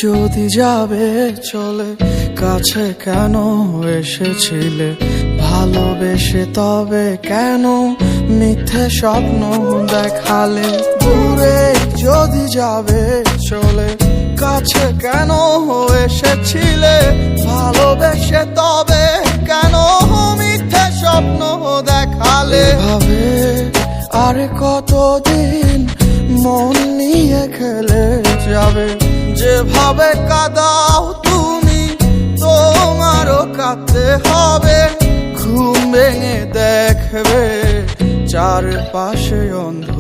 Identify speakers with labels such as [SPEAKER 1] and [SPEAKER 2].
[SPEAKER 1] যদি যাবে চলে কাছে কেন এসেছিলে ভালোবেসে তবে কেন মিথ্যে স্বপ্ন দেখালে দূরে যদি যাবে চলে কাছে কেন এসেছিলে ভালোবেসে তবে কেন মিথ্যে স্বপ্ন দেখালে ভাবে আর কতদিন মন নিয়ে খেলে যাবে যেভাবে কাঁদাও তুমি তোমারও কাঁদতে হবে ঘুম ভেঙে দেখবে চারপাশে অন্ধকার